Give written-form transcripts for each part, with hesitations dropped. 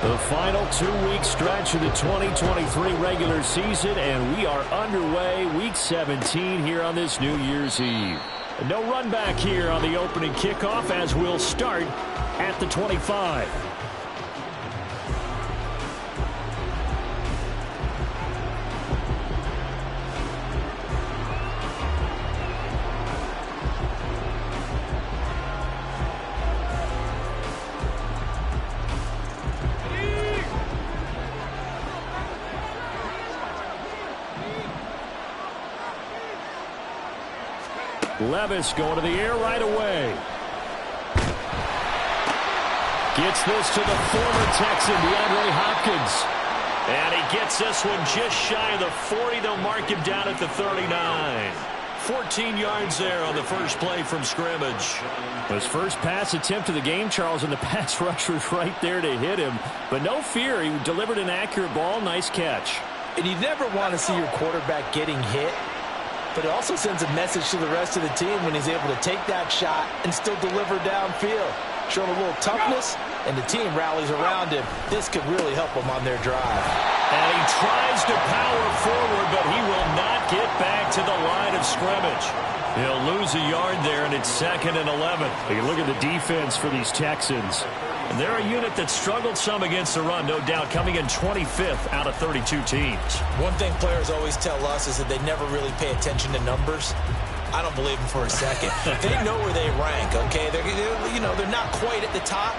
The final 2-week stretch of the 2023 regular season, and we are underway week 17 here on this New Year's Eve. No run back here on the opening kickoff as we'll start at the 25. Levis going to the air right away. Gets this to the former Texan, DeAndre Hopkins. And he gets this one just shy of the 40. They'll mark him down at the 39. 14 yards there on the first play from scrimmage. His first pass attempt of the game, Charles, and the pass rusher's right there to hit him. But no fear, he delivered an accurate ball. Nice catch. And you never want to see your quarterback getting hit. But it also sends a message to the rest of the team when he's able to take that shot and still deliver downfield. Showing a little toughness, and the team rallies around him. This could really help them on their drive. And he tries to power forward, but he will not get back to the line of scrimmage. He'll lose a yard there, and it's 2nd and 11. You look at the defense for these Texans. And they're a unit that struggled some against the run, no doubt, coming in 25th out of 32 teams. One thing players always tell us is that they never really pay attention to numbers. I don't believe them for a second. They know where they rank, okay? They're not quite at the top,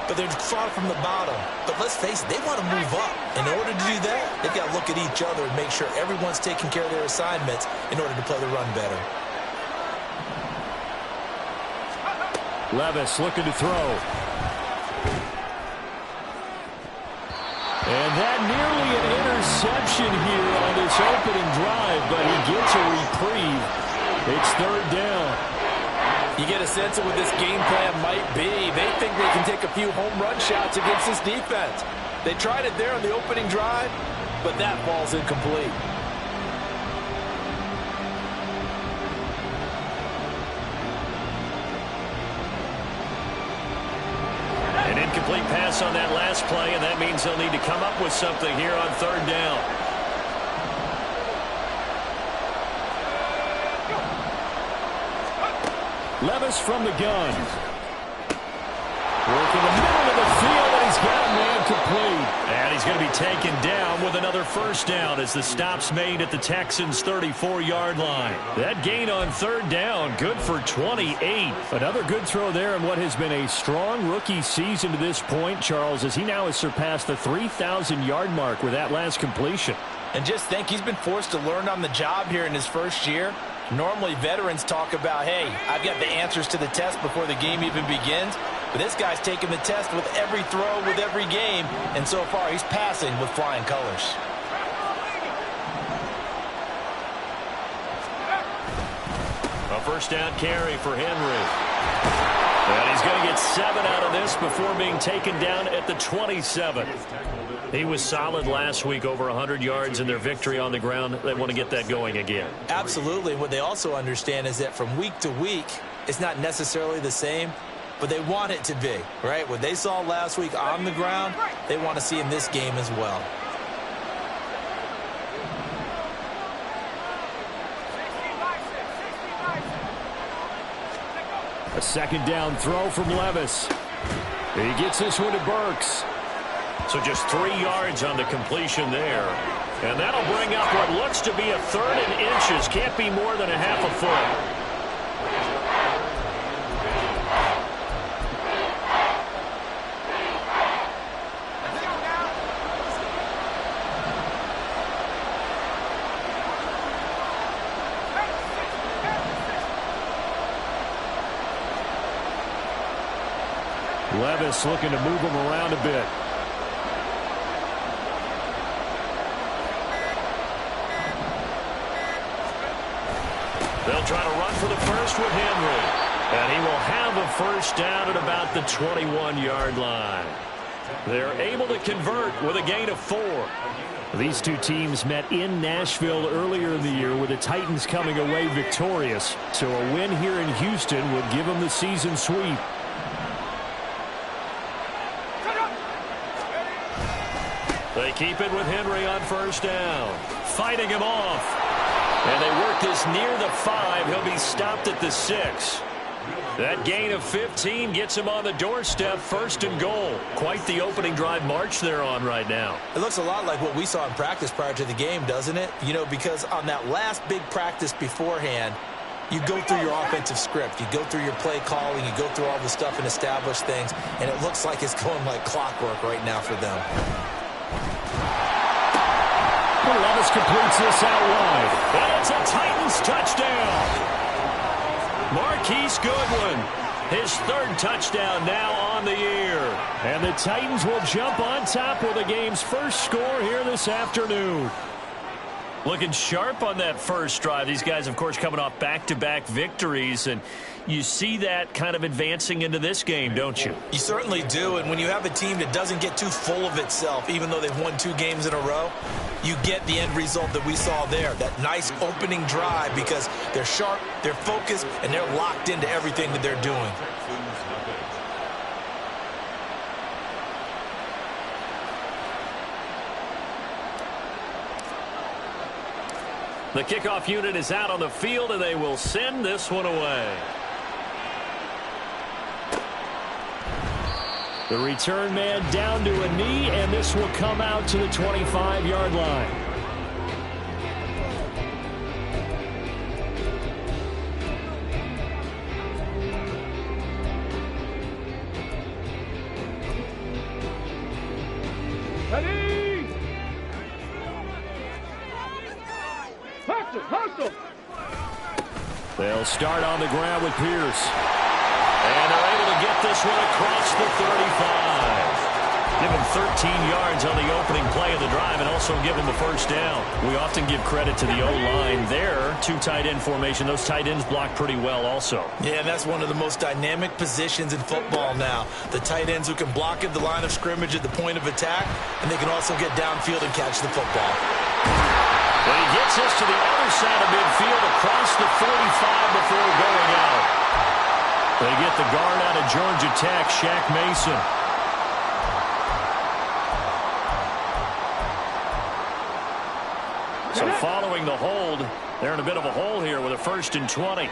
but they're far from the bottom. But let's face it, they want to move up. In order to do that, they've got to look at each other and make sure everyone's taking care of their assignments in order to play the run better. Levis looking to throw. And that nearly an interception here on this opening drive, but he gets a reprieve. It's 3rd down. You get a sense of what this game plan might be. They think they can take a few home run shots against this defense. They tried it there on the opening drive, but that ball's incomplete. An incomplete pass on that last play, and that means they'll need to come up with something here on 3rd down. Levis from the gun. Working the middle of the field, and he's got a man complete. And he's going to be taken down with another 1st down as the stop's made at the Texans' 34-yard line. That gain on 3rd down, good for 28. Another good throw there in what has been a strong rookie season to this point, Charles, as he now has surpassed the 3,000-yard mark with that last completion. And just think, he's been forced to learn on the job here in his first year. Normally, veterans talk about, hey, I've got the answers to the test before the game even begins. But this guy's taking the test with every throw, with every game. And so far, he's passing with flying colors. A 1st down carry for Henry. And he's going to get 7 out of this before being taken down at the 27. He was solid last week, over 100 yards in their victory on the ground. They want to get that going again. Absolutely. What they also understand is that from week to week, it's not necessarily the same, but they want it to be, right? What they saw last week on the ground, they want to see in this game as well. A 2nd down throw from Levis. He gets this one to Burks. So just 3 yards on the completion there. And that'll bring up what looks to be a 3rd and inches. Can't be more than a half a foot. Levis looking to move him around a bit. They'll try to run for the first with Henry. And he will have a 1st down at about the 21-yard line. They're able to convert with a gain of 4. These two teams met in Nashville earlier in the year with the Titans coming away victorious. So a win here in Houston would give them the season sweep. They keep it with Henry on first down. Fighting him off. And they work this near the 5. He'll be stopped at the 6. That gain of 15 gets him on the doorstep, 1st and goal. Quite the opening drive march they're on right now. It looks a lot like what we saw in practice prior to the game, doesn't it? You know, because on that last big practice beforehand, you go through your offensive script. You go through your play calling. You go through all the stuff and establish things. And it looks like it's going like clockwork right now for them. Levis completes this out wide. And it's a Titans touchdown. Marquise Goodwin, his 3rd touchdown now on the year. And the Titans will jump on top with the game's first score here this afternoon. Looking sharp on that first drive. These guys, of course, coming off back-to-back victories, and you see that kind of advancing into this game, don't you? You certainly do, and when you have a team that doesn't get too full of itself, even though they've won 2 games in a row, you get the end result that we saw there, that nice opening drive, because they're sharp, they're focused, and they're locked into everything that they're doing. The kickoff unit is out on the field, and they will send this one away. The return man down to a knee, and this will come out to the 25-yard line. They'll start on the ground with Pierce. And they're able to get this one across the 35. Give him 13 yards on the opening play of the drive and also give him the first down. We often give credit to the O-line there. 2 tight end formation. Those tight ends block pretty well also. Yeah, and that's one of the most dynamic positions in football now. The tight ends who can block at the line of scrimmage at the point of attack, and they can also get downfield and catch the football. But he gets us to the other side of midfield across the 45 before going out. They get the guard out of Georgia Tech, Shaq Mason. So following the hold, they're in a bit of a hole here with a 1st and 20.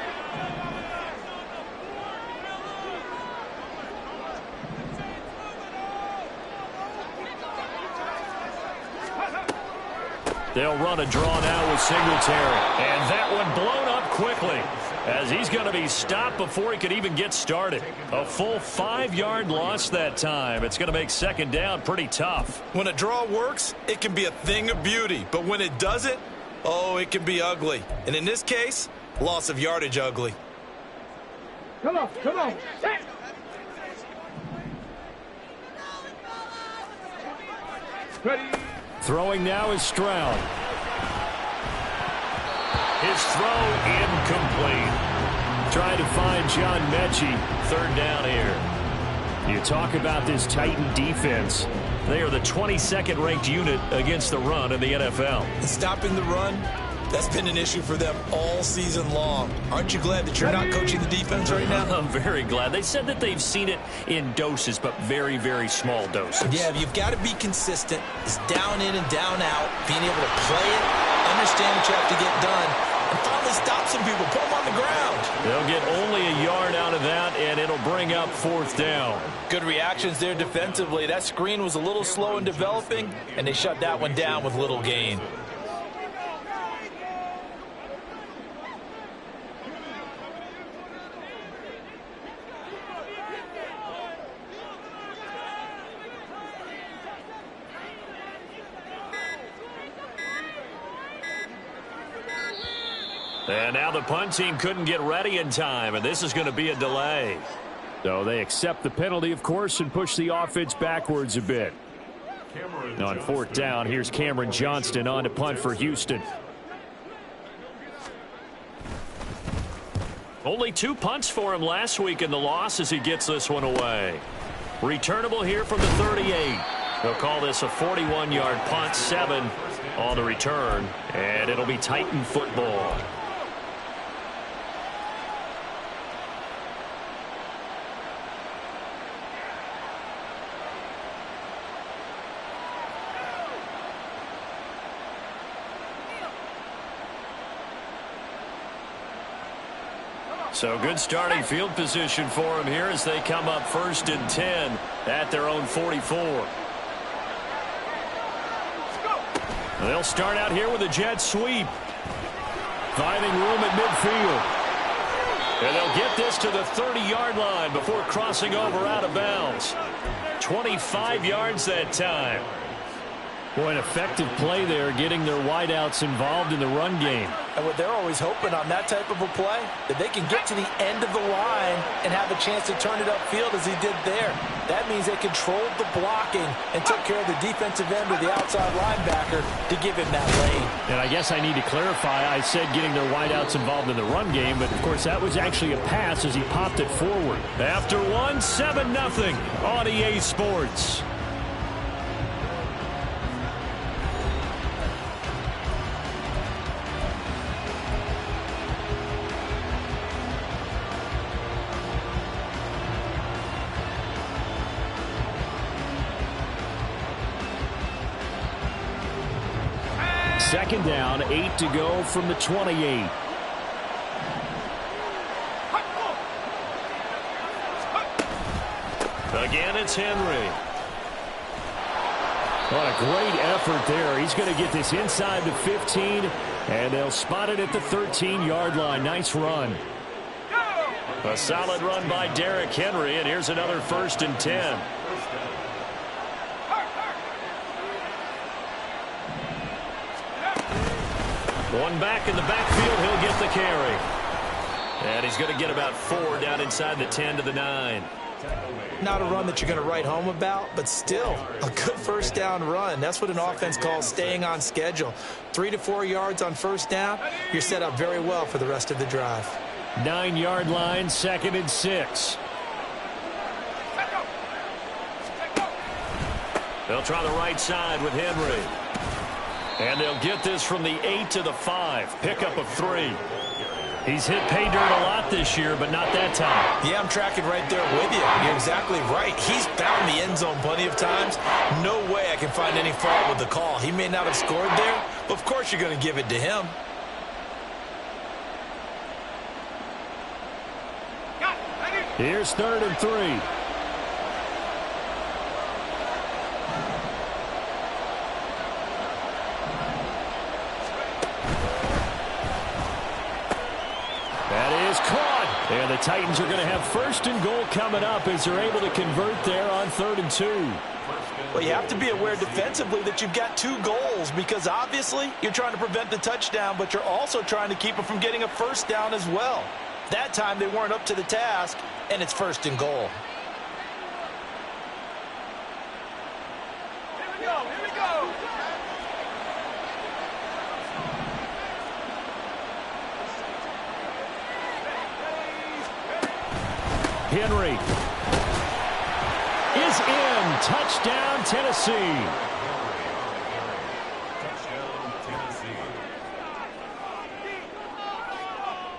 They'll run a draw now with Singletary. And that one blown up quickly as he's going to be stopped before he could even get started. A full 5-yard loss that time. It's going to make 2nd down pretty tough. When a draw works, it can be a thing of beauty. But when it doesn't, oh, it can be ugly. And in this case, loss of yardage ugly. Come on, come on. Ready. Throwing now is Stroud. His throw incomplete. Trying to find John Mechie. 3rd down here. You talk about this Titan defense. They are the 22nd ranked unit against the run in the NFL. And stopping the run, that's been an issue for them all season long. Aren't you glad that you're not coaching the defense right now? I'm very glad. They said that they've seen it in doses, but very, very small doses. Yeah, you've got to be consistent. It's down in and down out, being able to play it, understand what you have to get done, and finally stop some people, put them on the ground. They'll get only a yard out of that, and it'll bring up 4th down. Good reactions there defensively. That screen was a little slow in developing, and they shut that one down with little gain. And now the punt team couldn't get ready in time, and this is going to be a delay. So they accept the penalty, of course, and push the offense backwards a bit. On 4th down, here's Cameron Johnston on to punt for Houston. Only 2 punts for him last week in the loss as he gets this one away. Returnable here from the 38. They'll call this a 41-yard punt, 7 on the return, and it'll be Titan football. So good starting field position for him here as they come up 1st and 10 at their own 44. They'll start out here with a jet sweep. Finding room at midfield. And they'll get this to the 30-yard line before crossing over out of bounds. 25 yards that time. Boy, an effective play there, getting their wideouts involved in the run game. And what they're always hoping on that type of a play, that they can get to the end of the line and have a chance to turn it upfield as he did there. That means they controlled the blocking and took care of the defensive end or the outside linebacker to give him that lane. And I guess I need to clarify, I said getting their wideouts involved in the run game, but of course that was actually a pass as he popped it forward. After 7-0 on EA Sports. Second down, 8 to go from the 28. Again, it's Henry. What a great effort there. He's going to get this inside the 15, and they'll spot it at the 13-yard line. Nice run. A solid run by Derrick Henry, and here's another 1st and 10. One back in the backfield, he'll get the carry. And he's going to get about 4 down inside the 10 to the 9. Not a run that you're going to write home about, but still a good first down run. That's what an offense calls staying on schedule. 3 to 4 yards on first down, you're set up very well for the rest of the drive. 9-yard line, 2nd and 6. They'll try the right side with Henry. And they'll get this from the 8 to the 5. Pickup of 3. He's hit pay dirt a lot this year, but not that time. Yeah, I'm tracking right there with you. You're exactly right. He's found the end zone plenty of times. No way I can find any fault with the call. He may not have scored there, but of course you're going to give it to him. Here's 3rd and 3. Caught. And the Titans are going to have 1st and goal coming up as they're able to convert there on 3rd and 2. Well, you have to be aware defensively that you've got 2 goals because obviously you're trying to prevent the touchdown, but you're also trying to keep it from getting a first down as well. That time they weren't up to the task, and it's 1st and goal. Here we go. Here we go. Henry is in. Touchdown, Tennessee.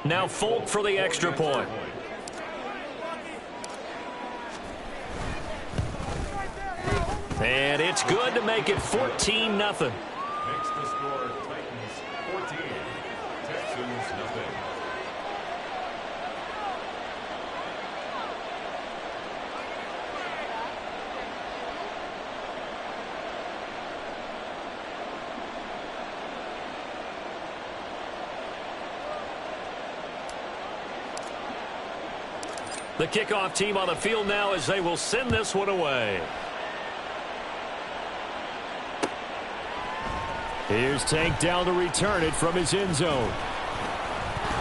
Now Folk for the extra point. And it's good to make it 14-0. Makes the score Titans 14, Texans nothing. The kickoff team on the field now as they will send this one away. Here's Tank down to return it from his end zone.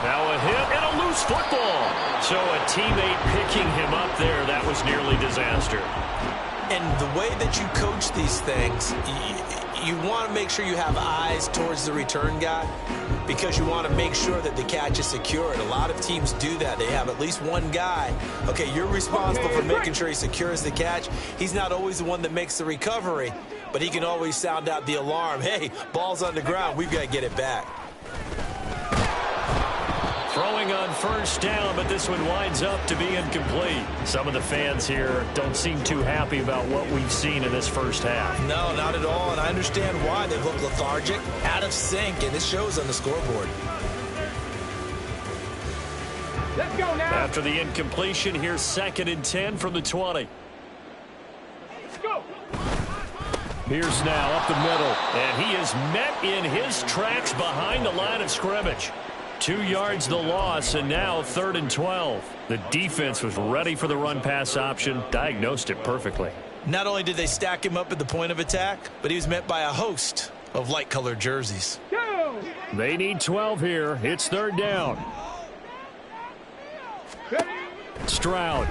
Now a hit and a loose football. So a teammate picking him up there, that was nearly disaster. And the way that you coach these things, you want to make sure you have eyes towards the return guy because you want to make sure that the catch is secured. A lot of teams do that. They have at least one guy. Okay, you're responsible for making sure he secures the catch. He's not always the one that makes the recovery, but he can always sound out the alarm. Hey, ball's on the ground. We've got to get it back. Throwing on first down, but this one winds up to be incomplete. Some of the fans here don't seem too happy about what we've seen in this first half. No, not at all, and I understand why. They look lethargic, out of sync, and this shows on the scoreboard. Let's go now. After the incompletion, here's 2nd and 10 from the 20. Let's go. Pierce now up the middle, and he is met in his tracks behind the line of scrimmage. 2 yards the loss, and now 3rd and 12. The defense was ready for the run-pass option, diagnosed it perfectly. Not only did they stack him up at the point of attack, but he was met by a host of light-colored jerseys. Go. They need 12 here. It's 3rd down. Ready. Stroud.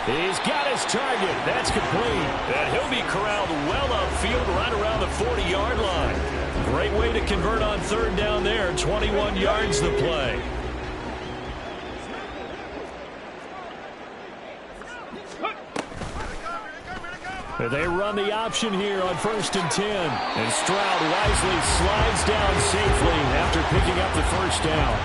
He's got his target. That's complete. And he'll be corralled well upfield right around the 40-yard line. Great way to convert on 3rd down there. 21 yards the play. They run the option here on 1st and 10. And Stroud wisely slides down safely after picking up the 1st down.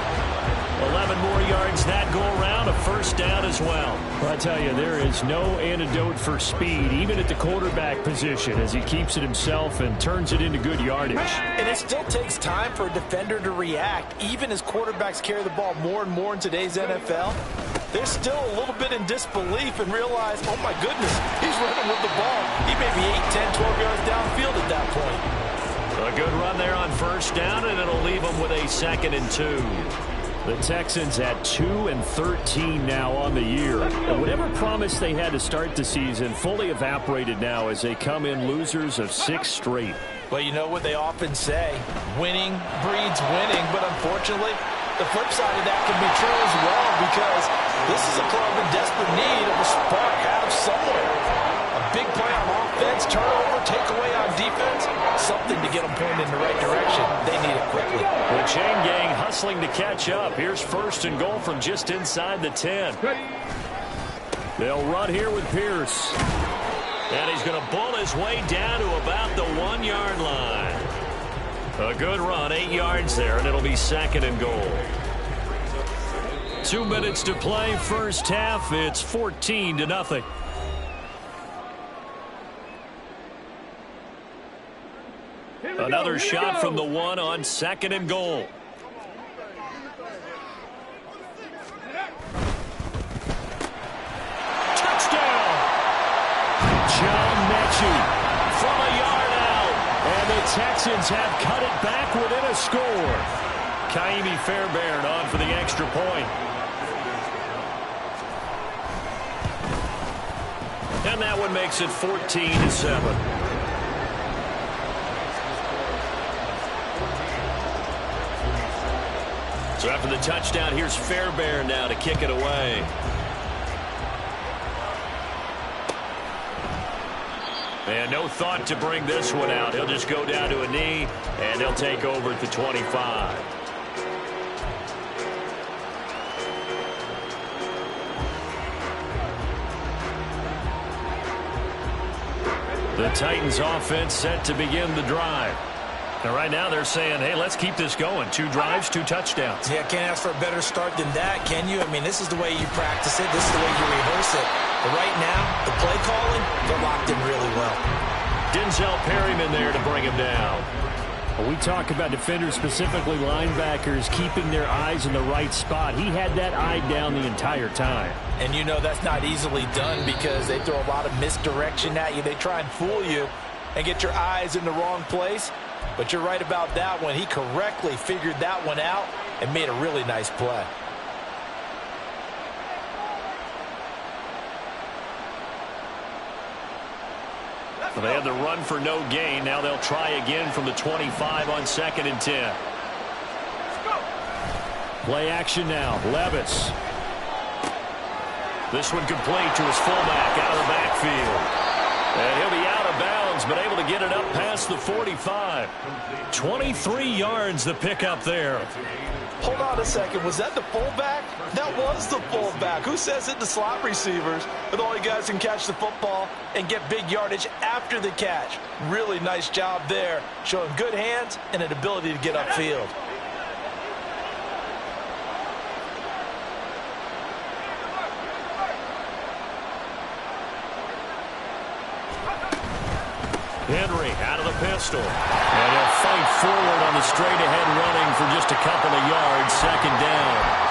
11 more yards that go around, a 1st down as well. I tell you, there is no antidote for speed, even at the quarterback position, as he keeps it himself and turns it into good yardage. And it still takes time for a defender to react, even as quarterbacks carry the ball more and more in today's NFL. They're still a little bit in disbelief and realize, oh my goodness, he's running with the ball. He may be 8, 10, 12 yards downfield at that point. A good run there on 1st down, and it'll leave them with a 2nd and 2. The Texans at 2 and 13 now on the year. And whatever promise they had to start the season fully evaporated now as they come in losers of 6 straight. Well, you know what they often say, winning breeds winning, but unfortunately, the flip side of that can be true as well, because this is a club in desperate need of a spark out of somewhere. A big play on offense, turnover, takeaway on defense, something to get them pointed in the right direction. They need it quickly. The chain gang hustling to catch up. Here's 1st and goal from just inside the 10. They'll run here with Pierce. And he's going to bull his way down to about the 1-yard line. A good run, 8 yards there, and it'll be 2nd and goal. 2 minutes to play, 1st half. It's 14-0. Another shot from the 1 on 2nd and goal. Touchdown! John Mechie from a yard out. And the Texans have cut it back within a score. Kaimi Fairbairn on for the extra point. And that one makes it 14-7. So after the touchdown, here's Fairbairn now to kick it away. And no thought to bring this one out. He'll just go down to a knee, and he'll take over at the 25. The Titans offense set to begin the drive. And right now they're saying, hey, let's keep this going. 2 drives, 2 touchdowns. Yeah, can't ask for a better start than that, can you? I mean, this is the way you practice it. This is the way you rehearse it. But right now, the play calling, they're locked in really well. Denzel Perryman there to bring him down. When we talk about defenders, specifically linebackers, keeping their eyes in the right spot. He had that eye down the entire time. And you know that's not easily done because they throw a lot of misdirection at you. They try and fool you and get your eyes in the wrong place. But you're right about that one. He correctly figured that one out and made a really nice play. Well, they had the run for no gain. Now they'll try again from the 25 on 2nd and 10. Play action now. Levis. This one complete to his fullback out of the backfield. And he'll be out of bounds, but able to get it up past the 45. 23 yards the pickup there. Hold on a second. Was that the fullback? That was the fullback. Who says it? The slot receivers are the only guys who can catch the football and get big yardage after the catch. Really nice job there, showing good hands and an ability to get upfield. Henry out of the pistol. And he'll fight forward on the straight-ahead running for just a couple of yards. Second down.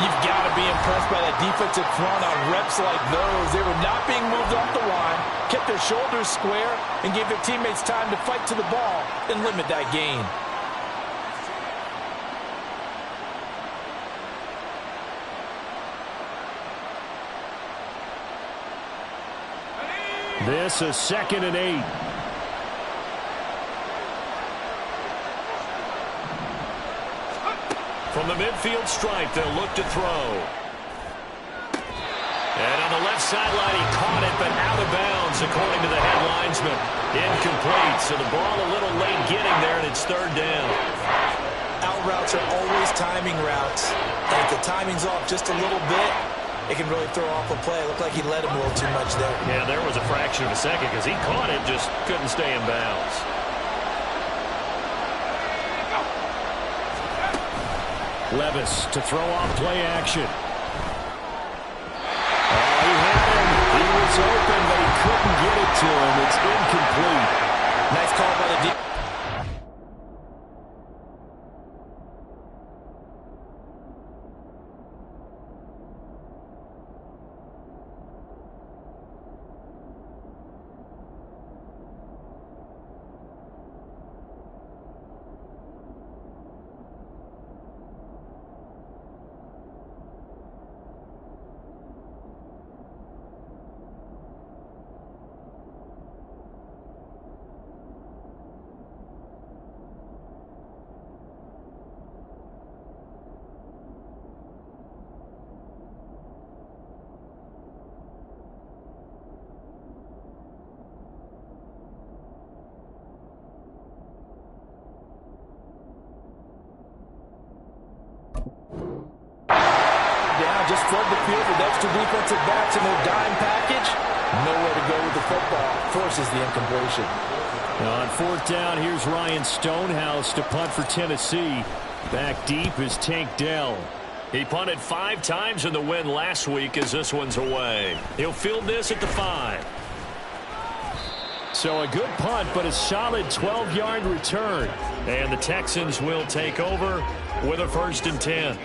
You've got to be impressed by that defensive front on reps like those. They were not being moved off the line, kept their shoulders square, and gave their teammates time to fight to the ball and limit that gain. This is 2nd and 8. From the midfield stripe, they'll look to throw. And on the left sideline, he caught it, but out of bounds, according to the head linesman. Incomplete, so the ball a little late getting there, and it's 3rd down. Out routes are always timing routes. And if the timing's off just a little bit, it can really throw off a play. It looked like he let him a little too much there. Yeah, there was a fraction of a second because he caught it, just couldn't stay in bounds. Levis to throw off play action. Oh, he had him. He was open, but he couldn't get it to him. It's incomplete. Nice call by the defense. Just flood the field with extra defensive backs in their dime package. Nowhere to go with the football. Forces the incompletion. Now on 4th down, here's Ryan Stonehouse to punt for Tennessee. Back deep is Tank Dell. He punted 5 times in the win last week as this one's away. He'll field this at the 5. So a good punt, but a solid 12-yard return. And the Texans will take over with a 1st and 10.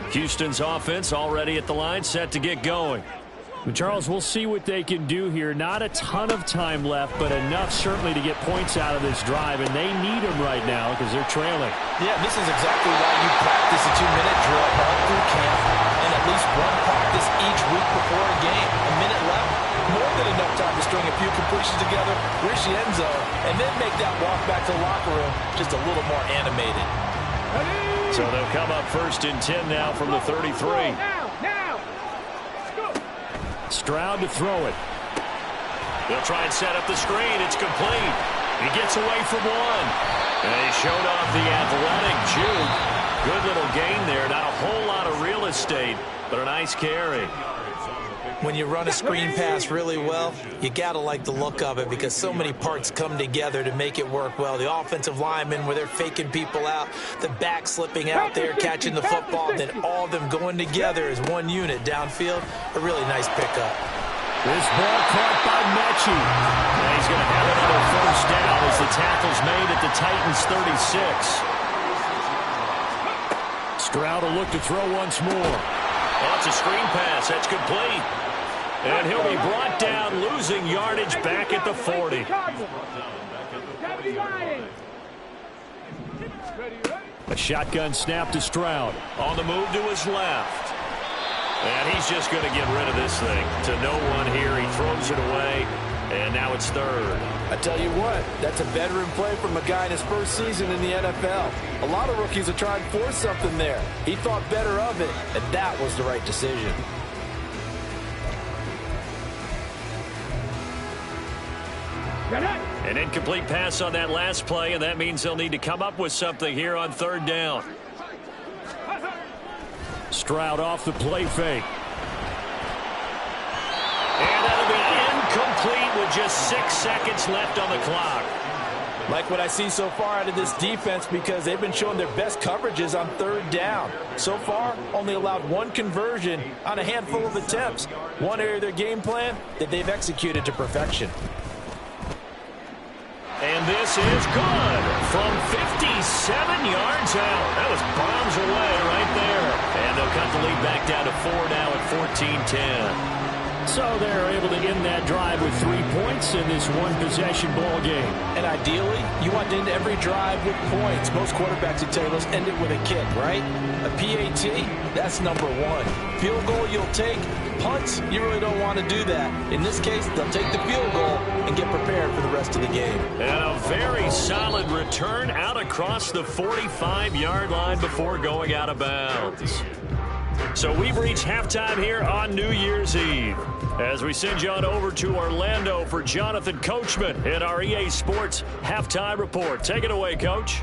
Houston's offense already at the line, set to get going. Charles, we'll see what they can do here. Not a ton of time left, but enough certainly to get points out of this drive, and they need them right now because they're trailing. Yeah, this is exactly why you practice a 2-minute drill all through camp and at least one practice each week before a game. A minute left, more than enough time to string a few completions together, reach the end zone, and then make that walk back to the locker room just a little more animated. So they'll come up 1st and 10 now from the 33. Now. Stroud to throw it. They'll try and set up the screen. It's complete. He gets away from one. And he showed off the athletic Jude. Good little gain there. Not a whole lot of real estate, but a nice carry. When you run a screen pass really well, you got to like the look of it because so many parts come together to make it work well. The offensive linemen where they're faking people out, the back slipping out there, catching the football, then all of them going together as one unit downfield. A really nice pickup. This ball caught by Mechie. And he's going to have another 1st down as the tackle's made at the Titans' 36. Stroud will look to throw once more. Oh, it's a screen pass. That's complete. And he'll be brought down, losing yardage back at the 40. A shotgun snap to Stroud. On the move to his left. And he's just going to get rid of this thing. To no one here. He throws it away. And now it's 3rd. I tell you what, that's a veteran play from a guy in his first season in the NFL. A lot of rookies are trying to force something there. He thought better of it, and that was the right decision. An incomplete pass on that last play, and that means they'll need to come up with something here on third down. Stroud off the play fake. And that'll be incomplete with just 6 seconds left on the clock. Like what I see so far out of this defense, because they've been showing their best coverages on third down. So far, only allowed 1 conversion on a handful of attempts. One area of their game plan that they've executed to perfection. And this is good from 57 yards out. That was bombs away right there. And they'll cut the lead back down to 4 now at 14-10. So they're able to end that drive with 3 points in this one-possession ball game. And ideally, you want to end every drive with points. Most quarterbacks would tell you, let's end it with a kick, right? A PAT, that's number 1. Field goal you'll take. Punts, you really don't want to do that. In this case, they'll take the field goal and get prepared for the rest of the game. And a very solid return out across the 45-yard line before going out of bounds. So we've reached halftime here on New Year's Eve. As we send you on over to Orlando for Jonathan Coachman in our EA Sports Halftime Report. Take it away, Coach.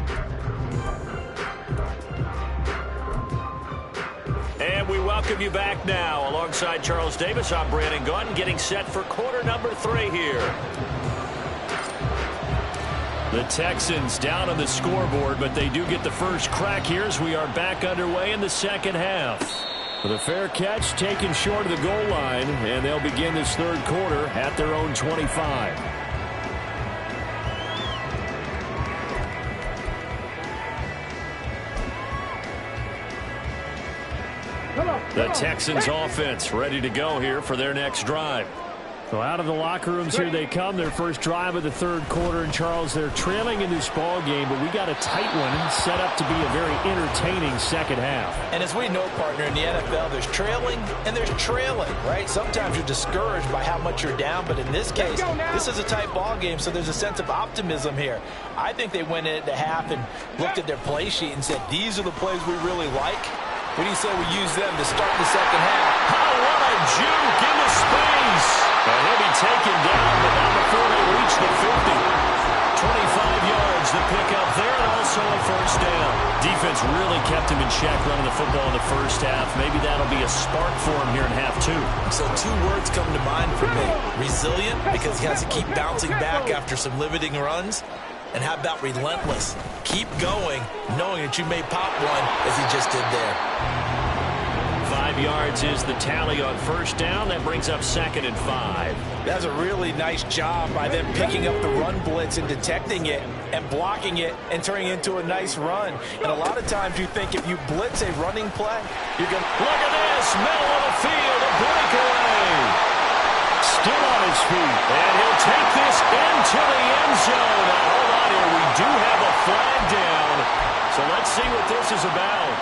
And we welcome you back now. Alongside Charles Davis, I'm Brandon Gunn, getting set for quarter number 3 here. The Texans down on the scoreboard, but they do get the first crack here as we are back underway in the second half. With a fair catch taken short of the goal line, and they'll begin this third quarter at their own 25. The Texans offense ready to go here for their next drive. So out of the locker rooms here they come, their first drive of the third quarter. And Charles, they're trailing in this ball game, but we got a tight one set up to be a very entertaining second half. And as we know, partner, in the NFL, there's trailing and there's trailing, right? Sometimes you're discouraged by how much you're down, but in this case, this is a tight ball game, so there's a sense of optimism here. I think they went into half and looked at their play sheet and said, these are the plays we really like. What do you say we use them to start the second half? Oh, what a juke into space. And he'll be taken down, but not before they reach the 50. 25 yards the pickup there, and also a first down. Defense really kept him in check running the football in the first half. Maybe that'll be a spark for him here in half 2. So 2 words come to mind for me. Resilient, because he has to keep bouncing back after some limiting runs. And how about relentless? Keep going, knowing that you may pop one, as he just did there. 5 yards is the tally on first down. That brings up 2nd and 5. That's a really nice job by them picking up the run blitz and detecting it and blocking it and turning it into a nice run. And a lot of times you think if you blitz a running play, you're going to... Look at this, middle of the field, a breakaway. Still on his feet, and he'll take this into the end zone. Now, hold on here, we do have a flag down, so let's see what this is about.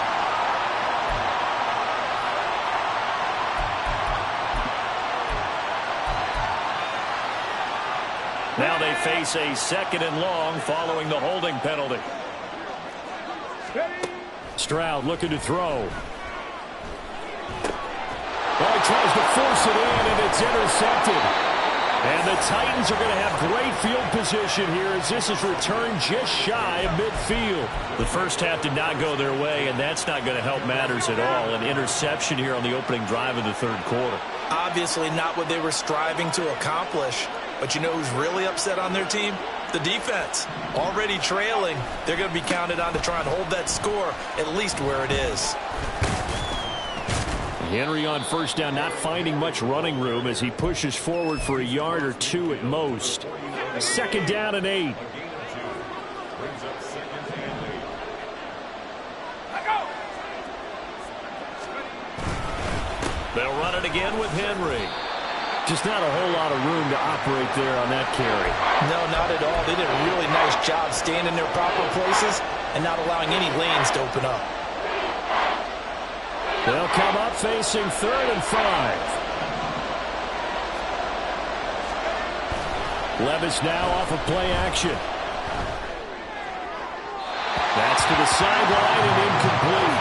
Now they face a 2nd and long following the holding penalty. Stroud looking to throw. Well, he tries to force it in, and it's intercepted. And the Titans are going to have great field position here as this is returned just shy of midfield. The first half did not go their way, and that's not going to help matters at all. An interception here on the opening drive of the third quarter. Obviously not what they were striving to accomplish. But you know who's really upset on their team? The defense. Already trailing, they're going to be counted on to try and hold that score at least where it is. Henry on first down, not finding much running room as he pushes forward for a yard or 2 at most. 2nd down and 8. They'll run it again with Henry. Just not a whole lot of room to operate there on that carry. No, not at all. They did a really nice job staying in their proper places and not allowing any lanes to open up. They'll come up facing 3rd and 5. Levis now off of play action. That's to the sideline and incomplete.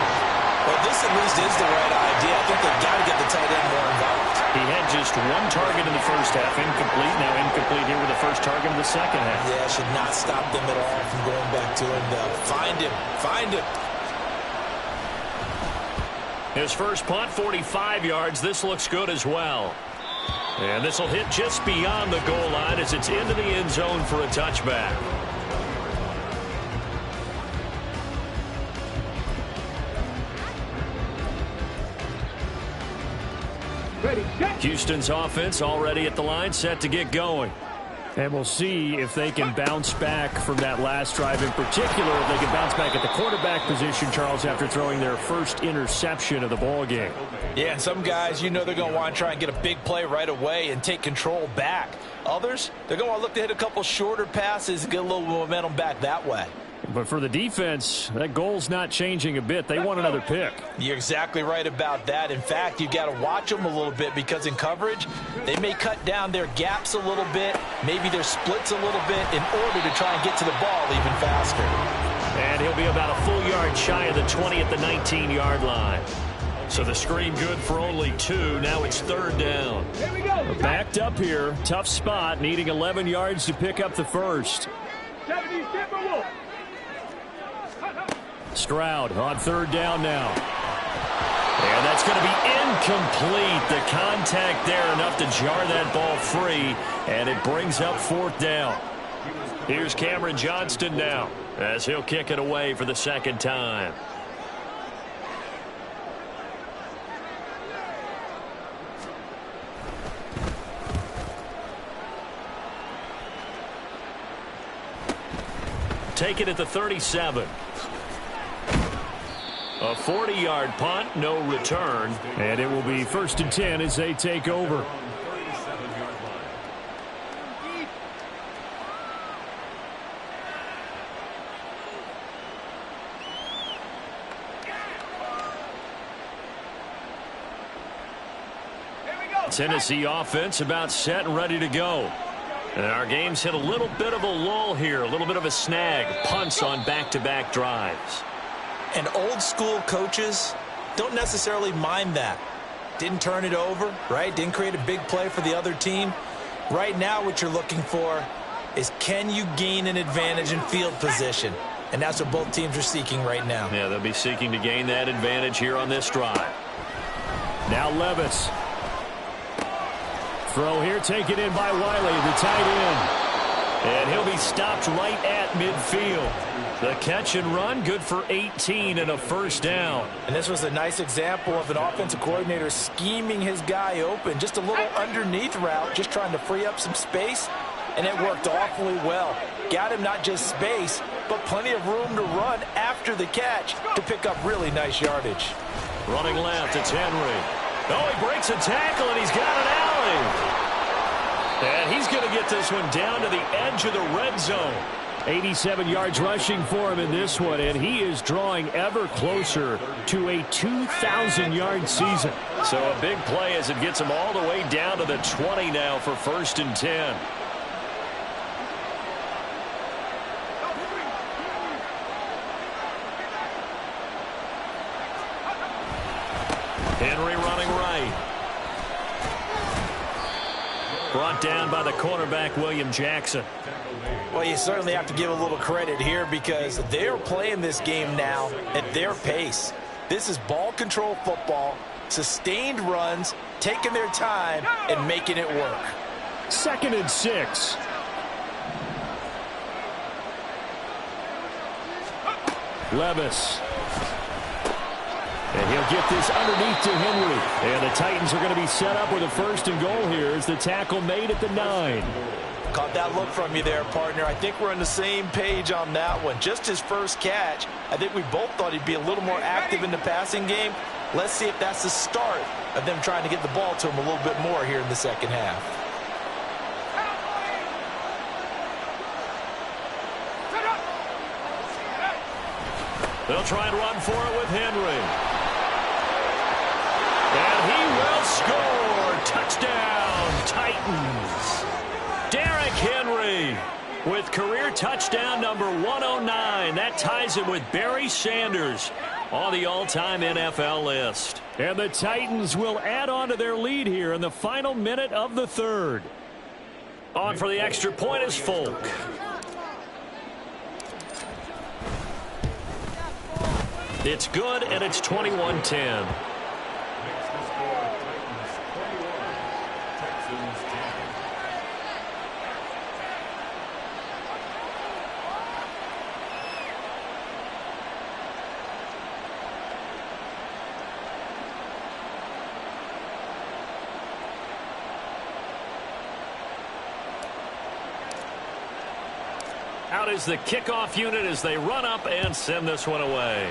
Well, this at least is the right idea. I think they've got to get the tight end more involved. He had just 1 target in the first half, incomplete. Now incomplete here with the first target of the second half. Yeah, should not stop them at all from going back to him, though. Find him. Find him. His first punt, 45 yards. This looks good as well. And this will hit just beyond the goal line as it's into the end zone for a touchback. Houston's offense already at the line, set to get going. And we'll see if they can bounce back from that last drive in particular, if they can bounce back at the quarterback position, Charles, after throwing their first interception of the ball game. Yeah, and some guys, you know they're going to want to try and get a big play right away and take control back. Others, they're going to look to hit a couple shorter passes and get a little momentum back that way. But for the defense, that goal's not changing a bit. They want another pick. You're exactly right about that. In fact, you've got to watch them a little bit because in coverage, they may cut down their gaps a little bit, maybe their splits a little bit in order to try and get to the ball even faster. And he'll be about a full yard shy of the 20 at the 19-yard line. So the screen good for only 2. Now it's third down. Here we go. Backed up here. Tough spot, needing 11 yards to pick up the first. 70, Stroud on third down now. And that's going to be incomplete. The contact there enough to jar that ball free, and it brings up fourth down. Here's Cameron Johnston now as he'll kick it away for the second time. Take it at the 37. A 40-yard punt, no return. And it will be 1st and 10 as they take over. Tennessee offense about set and ready to go. And our game's hit a little bit of a lull here, a little bit of a snag. Punts on back-to-back drives. And old-school coaches don't necessarily mind that. Didn't turn it over, right? Didn't create a big play for the other team. Right now what you're looking for is can you gain an advantage in field position? And that's what both teams are seeking right now. Yeah, they'll be seeking to gain that advantage here on this drive. Now Levis. Throw here taken in by Wiley, the tight end. And he'll be stopped right at midfield. The catch and run, good for 18 and a first down. And this was a nice example of an offensive coordinator scheming his guy open. Just a little underneath route, just trying to free up some space. And it worked awfully well. Got him not just space, but plenty of room to run after the catch to pick up really nice yardage. Running left, it's Henry. Oh, he breaks a tackle, and he's got an alley. And he's going to get this one down to the edge of the red zone. 87 yards rushing for him in this one, and he is drawing ever closer to a 2,000-yard season. So a big play as it gets him all the way down to the 20 now for 1st and 10. Henry running right. Brought down by the cornerback, William Jackson. Well, you certainly have to give a little credit here because they're playing this game now at their pace. This is ball control football, sustained runs, taking their time, and making it work. 2nd and 6. Levis. And he'll get this underneath to Henry. And the Titans are going to be set up with a 1st and goal here as the tackle made at the 9. Caught that look from you there, partner. I think we're on the same page on that one. Just his first catch. I think we both thought he'd be a little more active in the passing game. Let's see if that's the start of them trying to get the ball to him a little bit more here in the second half. They'll try and run for it with Henry. And he will score. Touchdown, Titans. Derrick Henry with career touchdown number 109. That ties him with Barry Sanders on the all-time NFL list. And the Titans will add on to their lead here in the final minute of the 3rd. On for the extra point is Folk. It's good, and it's 21-10. Makes the score Titans 21, Texans 10. Out is the kickoff unit as they run up and send this one away.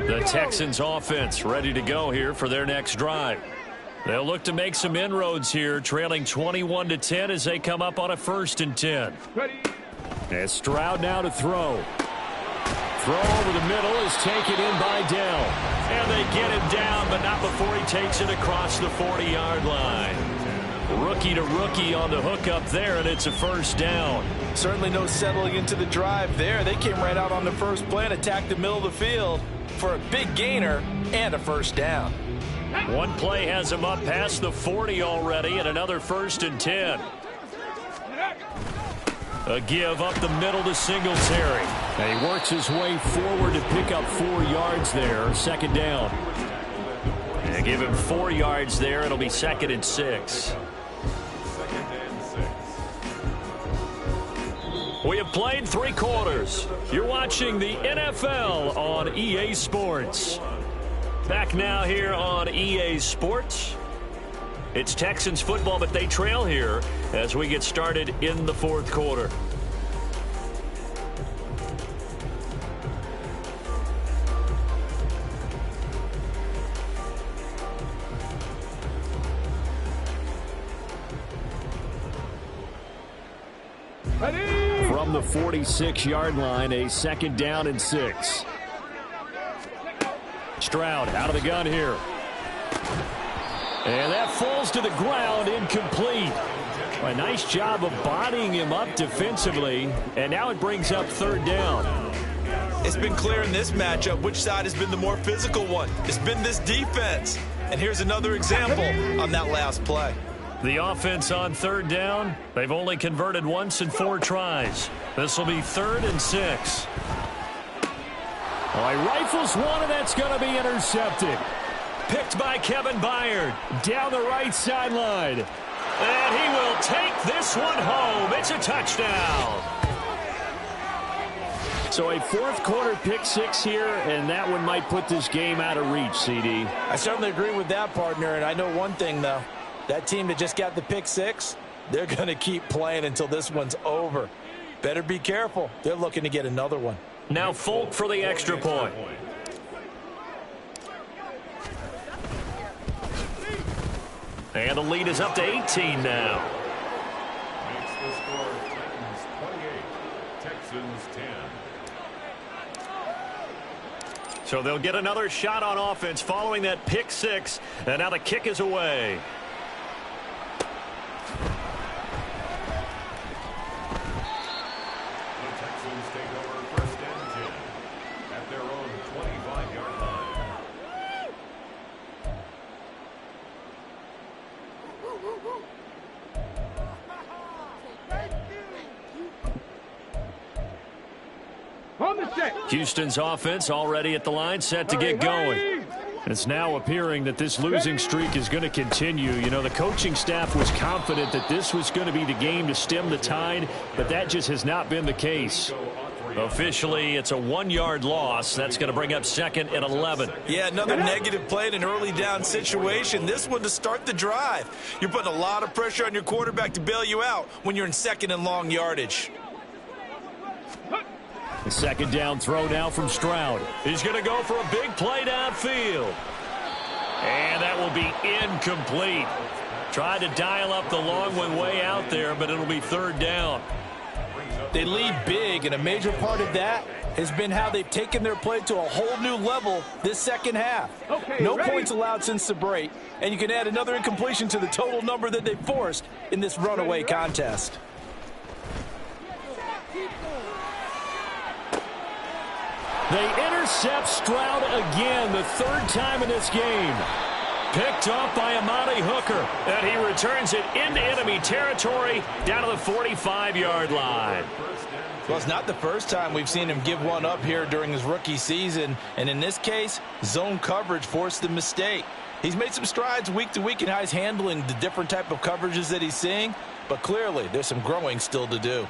The Texans offense ready to go here for their next drive. They'll look to make some inroads here, trailing 21-10 as they come up on a 1st and 10. As Stroud now to throw. Throw over the middle is taken in by Dell. And they get him down, but not before he takes it across the 40-yard line. Rookie to rookie on the hook up there, and it's a 1st down. Certainly no settling into the drive there. They came right out on the first play and attacked the middle of the field for a big gainer and a 1st down. One play has him up past the 40 already, and another 1st and 10. A give up the middle to Singletary. And he works his way forward to pick up 4 yards there. 2nd down. And give him 4 yards there. It'll be 2nd and 6. We have played 3 quarters. You're watching the NFL on EA Sports. Back now here on EA Sports. It's Texans football, but they trail here as we get started in the 4th quarter. From the 46-yard line, a 2nd down and 6. Stroud out of the gun here. And that falls to the ground, incomplete. A nice job of bodying him up defensively, and now it brings up 3rd down. It's been clear in this matchup which side has been the more physical one. It's been this defense. And here's another example on that last play. The offense on 3rd down, they've only converted once in 4 tries. This will be 3rd and 6. Oh, he rifles one, and that's going to be intercepted. Picked by Kevin Byard down the right sideline. And he will take this one home. It's a touchdown. So a 4th quarter pick 6 here, and that one might put this game out of reach, CD. I certainly agree with that, partner, and I know one thing, though. That team that just got the pick 6, they're going to keep playing until this one's over. Better be careful. They're looking to get another one. Now Folk for the extra point. And the lead is up to 18 now. Makes the score Titans 28, Texans 10. So they'll get another shot on offense following that pick 6. And now the kick is away. Houston's offense already at the line, set to get going. It's now appearing that this losing streak is going to continue. You know, the coaching staff was confident that this was going to be the game to stem the tide, but that just has not been the case. Officially, it's a 1-yard loss. That's going to bring up 2nd and 11. Yeah, another negative play in an early down situation. This one to start the drive. You're putting a lot of pressure on your quarterback to bail you out when you're in 2nd and long yardage. The 2nd down throw now from Stroud. He's going to go for a big play downfield. And that will be incomplete. Tried to dial up the long one way out there, but it'll be 3rd down. Brings up They lead big, and a major part of that has been how they've taken their play to a whole new level this second half. No points allowed since the break, and you can add another incompletion to the total number that they forced in this runaway contest. They intercept Stroud again, the third time in this game. Picked off by Amani Hooker, and he returns it into enemy territory down to the 45-yard line. Well, it's not the first time we've seen him give one up here during his rookie season, and in this case, zone coverage forced the mistake. He's made some strides week to week in how he's handling the different type of coverages that he's seeing, but clearly there's some growing still to do.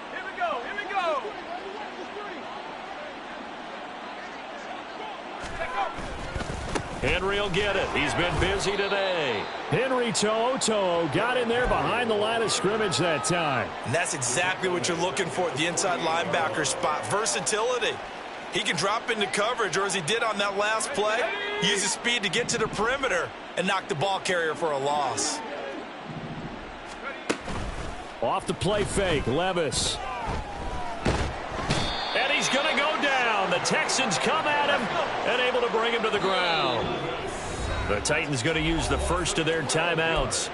Here we go, here we go. Henry will get it. He's been busy today. Henry To'o got in there behind the line of scrimmage that time. And that's exactly what you're looking for at the inside linebacker spot, versatility. He can drop into coverage, or as he did on that last play, use his speed to get to the perimeter and knock the ball carrier for a loss. Off the play fake, Levis. And he's going to go down. The Texans come at him and able to bring him to the ground. The Titans going to use the first of their timeouts.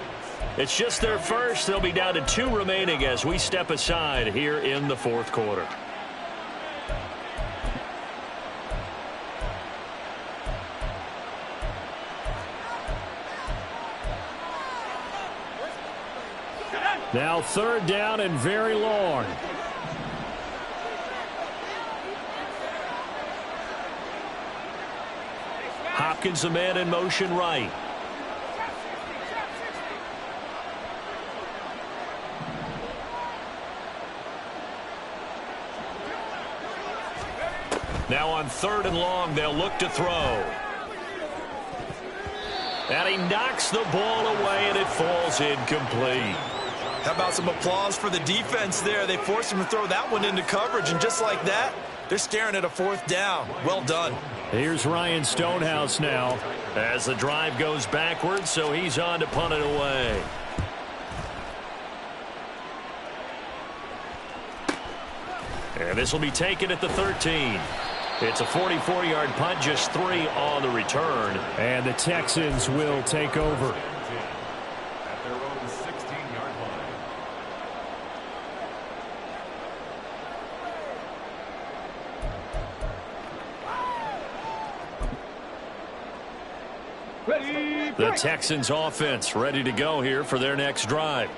It's just their first. They'll be down to 2 remaining as we step aside here in the fourth quarter. Now third down and very long. Hopkins, the man in motion right. Now on third and long, they'll look to throw. And he knocks the ball away, and it falls incomplete. How about some applause for the defense there? They forced him to throw that one into coverage, and just like that, they're staring at a fourth down. Well done. Here's Ryan Stonehouse now as the drive goes backwards, so he's on to punt it away. And this will be taken at the 13. It's a 44-yard punt, just 3 on the return. And the Texans will take over. At their own 16-yard line. Ready, The Texans offense ready to go here for their next drive.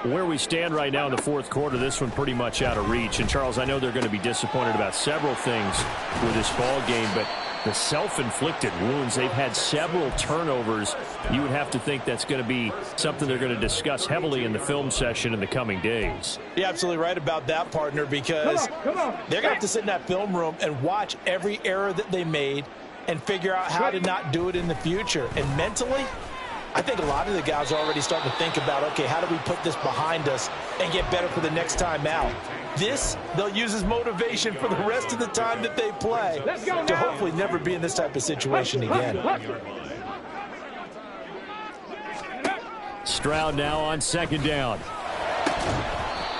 Where we stand right now in the fourth quarter, this one pretty much out of reach. And, Charles, I know they're going to be disappointed about several things with this ball game, but the self-inflicted wounds, they've had several turnovers. You would have to think that's going to be something they're going to discuss heavily in the film session in the coming days. You're absolutely right about that, partner, because they're going to have to sit in that film room and watch every error that they made and figure out how to not do it in the future. And mentally, I think a lot of the guys are already starting to think about, okay, how do we put this behind us and get better for the next time out? This, they'll use as motivation for the rest of the time that they play to hopefully never be in this type of situation again. Stroud now on second down.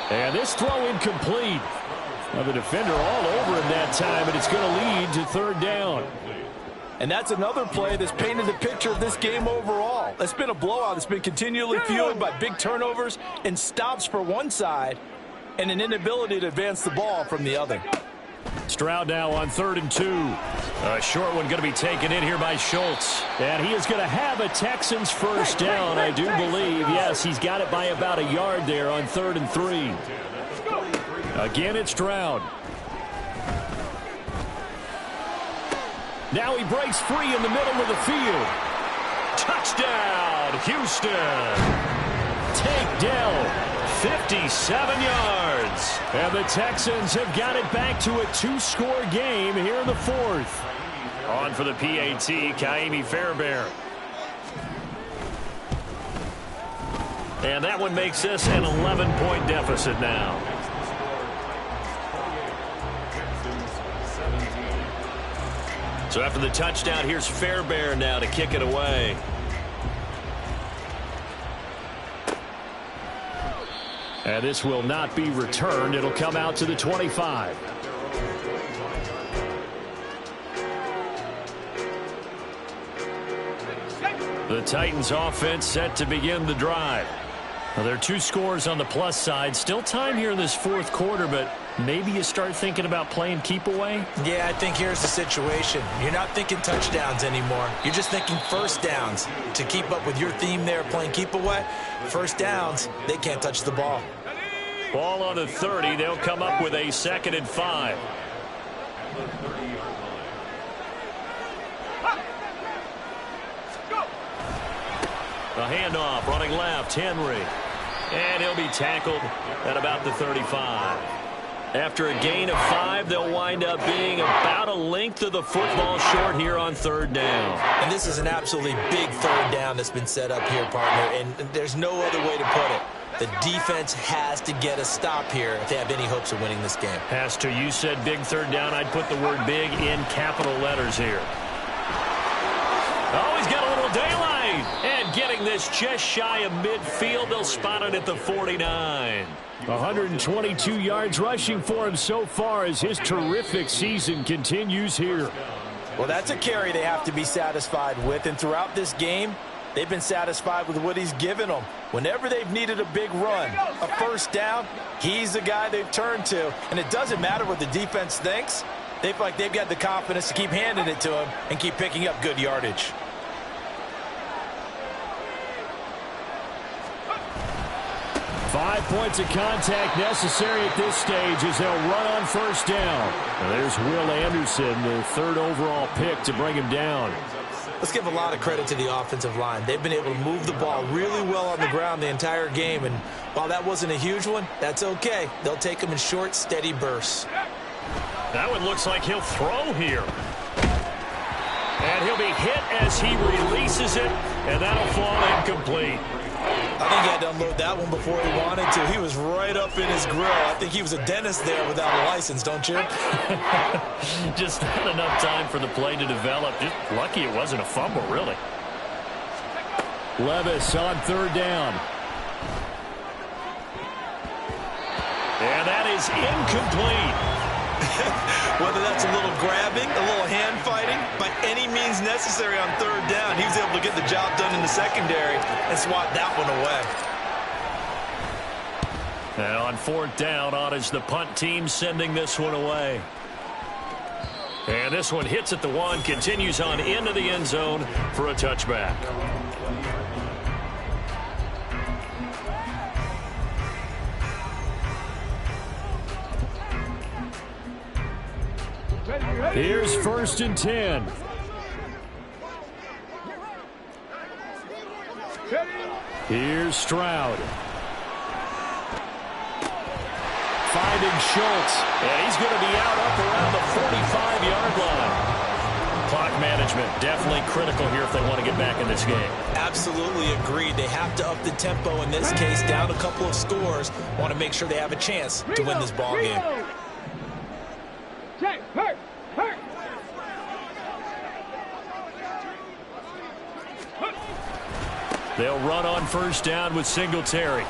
And this throw incomplete. Well, the defender all over him that time, and it's going to lead to third down. And that's another play that's painted the picture of this game overall. It's been a blowout. It's been continually fueled by big turnovers and stops for one side and an inability to advance the ball from the other. Stroud now on 3rd and 2. A short one going to be taken in here by Schultz. And he is going to have a Texans first down, I do believe. Yes, he's got it by about a yard there on 3rd and 3. Again, it's Stroud. Now he breaks free in the middle of the field. Touchdown, Houston. Takedown. 57 yards. And the Texans have got it back to a 2-score game here in the fourth. On for the PAT, Kaimi Fairbairn. And that one makes this an 11-point deficit now. So after the touchdown, here's Fairbairn now to kick it away. And this will not be returned. It'll come out to the 25. The Titans offense set to begin the drive. Well, there are 2 scores on the plus side. Still time here in this fourth quarter, but maybe you start thinking about playing keep away? Yeah, I think here's the situation. You're not thinking touchdowns anymore. You're just thinking first downs. To keep up with your theme there, playing keep away, first downs, they can't touch the ball. Ball on the 30. They'll come up with a 2nd and 5. A handoff, running left, Henry. And he'll be tackled at about the 35. After a gain of 5, they'll wind up being about a length of the football short here on 3rd down. And this is an absolutely big 3rd down that's been set up here, partner, and there's no other way to put it. The defense has to get a stop here if they have any hopes of winning this game. Has to. You said big 3rd down. I'd put the word big in capital letters here. Oh, he's got a little daylight. And getting this just shy of midfield. They'll spot it at the 49. 122 yards rushing for him so far as his terrific season continues here. Well, that's a carry they have to be satisfied with. And throughout this game, they've been satisfied with what he's given them. Whenever they've needed a big run, a first down, he's the guy they've turned to. And it doesn't matter what the defense thinks. They feel like they've got the confidence to keep handing it to him and keep picking up good yardage. Five points of contact necessary at this stage as they'll run on first down. Now there's Will Anderson, the 3rd overall pick to bring him down. Let's give a lot of credit to the offensive line. They've been able to move the ball really well on the ground the entire game. And while that wasn't a huge one, that's okay. They'll take them in short, steady bursts. That one looks like he'll throw here. And he'll be hit as he releases it, and that'll fall incomplete. I think he had to unload that one before he wanted to. He was right up in his grill. I think he was a dentist there without a license, don't you? Just not enough time for the play to develop. Just lucky it wasn't a fumble, really. Levis on 3rd down. And that is incomplete. Whether that's a little grabbing, a little hand fighting, by any means necessary on 3rd down, he was able to get the job done in the secondary and swat that one away. And on 4th down, on is the punt team sending this one away. And this one hits at the 1, continues on into the end zone for a touchback. Here's 1st and 10. Here's Stroud. Finding Schultz. And he's going to be out up around the 45-yard line. Clock management definitely critical here if they want to get back in this game. Absolutely agreed. They have to up the tempo in this case, down a couple of scores. Want to make sure they have a chance to win this ball game. They'll run on first down with Singletary.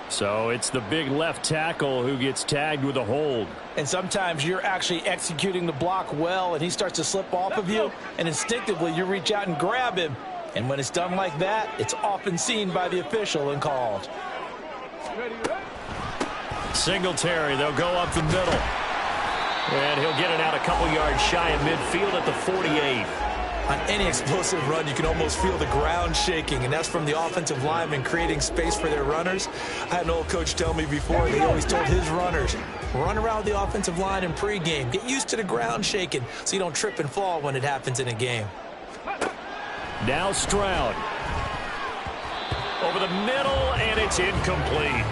So it's the big left tackle who gets tagged with a hold. And sometimes you're actually executing the block well, and he starts to slip off of you, and instinctively you reach out and grab him. And when it's done like that, it's often seen by the official and called. Singletary, they'll go up the middle. And he'll get it out a couple yards shy of midfield at the 48. On any explosive run, you can almost feel the ground shaking, and that's from the offensive linemen creating space for their runners. I had an old coach tell me before, he always told his runners, run around the offensive line in pregame. Get used to the ground shaking so you don't trip and fall when it happens in a game. Now Stroud. Over the middle, and it's incomplete.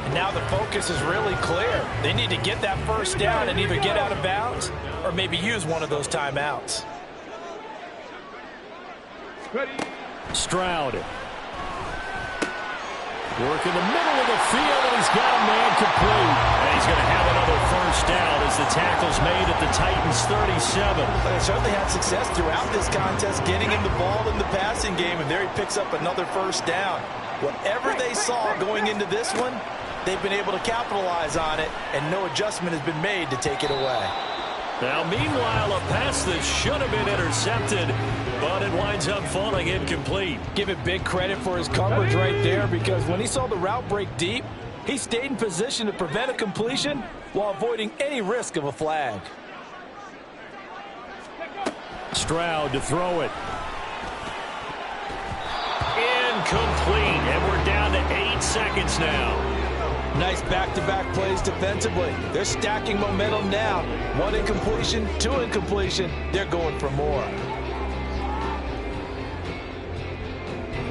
And now the focus is really clear. They need to get that first down and either get out of bounds or maybe use one of those timeouts. Stroud. Work in the middle of the field, and he's got a man complete. And he's going to have another first down as the tackles made at the Titans' 37. They certainly had success throughout this contest getting him the ball in the passing game, and there he picks up another first down. Whatever they saw going into this one, they've been able to capitalize on it, and no adjustment has been made to take it away. Now, meanwhile, a pass that should have been intercepted, but it winds up falling incomplete. Give it big credit for his coverage right there, because when he saw the route break deep, he stayed in position to prevent a completion while avoiding any risk of a flag. Stroud to throw it. Incomplete, and we're down to 8 seconds now. Nice back-to-back plays defensively. They're stacking momentum now. 1 incompletion, 2 incompletion. They're going for more.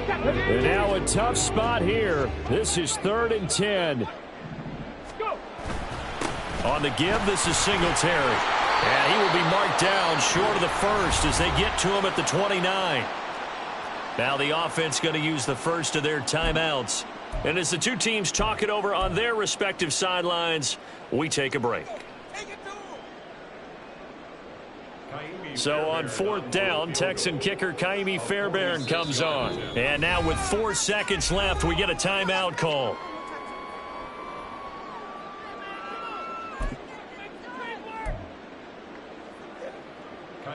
And now a tough spot here. This is 3rd and 10. On the give, this is Singletary. And he will be marked down short of the first as they get to him at the 29. Now the offense going to use the first of their timeouts. And as the two teams talk it over on their respective sidelines, we take a break. So on 4th down, Texan kicker Kaimi Fairbairn comes on. And now with 4 seconds left, we get a timeout call.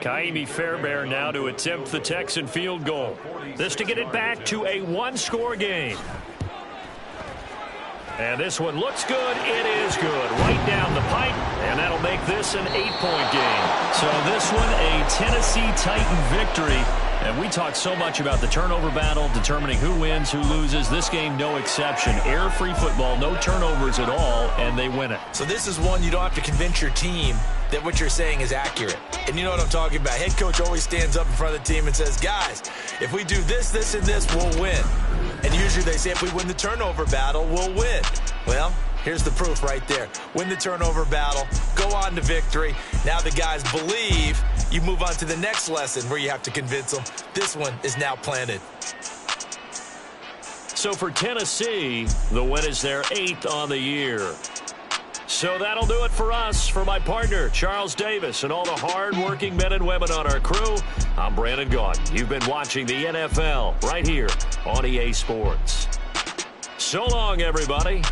Kaimi Fairbairn now to attempt the Texan field goal. This to get it back to a 1-score game. And this one looks good. It is good. Right down the pipe. And that'll make this an 8-point game. So this one, a Tennessee Titan victory. And we talked so much about the turnover battle, determining who wins, who loses. This game, no exception. Error-free football, no turnovers at all, and they win it. So this is one you don't have to convince your team that what you're saying is accurate. And you know what I'm talking about. Head coach always stands up in front of the team and says, guys, if we do this, this, and this, we'll win. And usually they say if we win the turnover battle, we'll win. Well, here's the proof right there. Win the turnover battle, go on to victory. Now the guys believe. You move on to the next lesson where you have to convince them. This one is now planted. So for Tennessee, the win is their 8th on the year. So that'll do it for us. For my partner, Charles Davis, and all the hard-working men and women on our crew, I'm Brandon Gaudin. You've been watching the NFL right here on EA Sports. So long, everybody.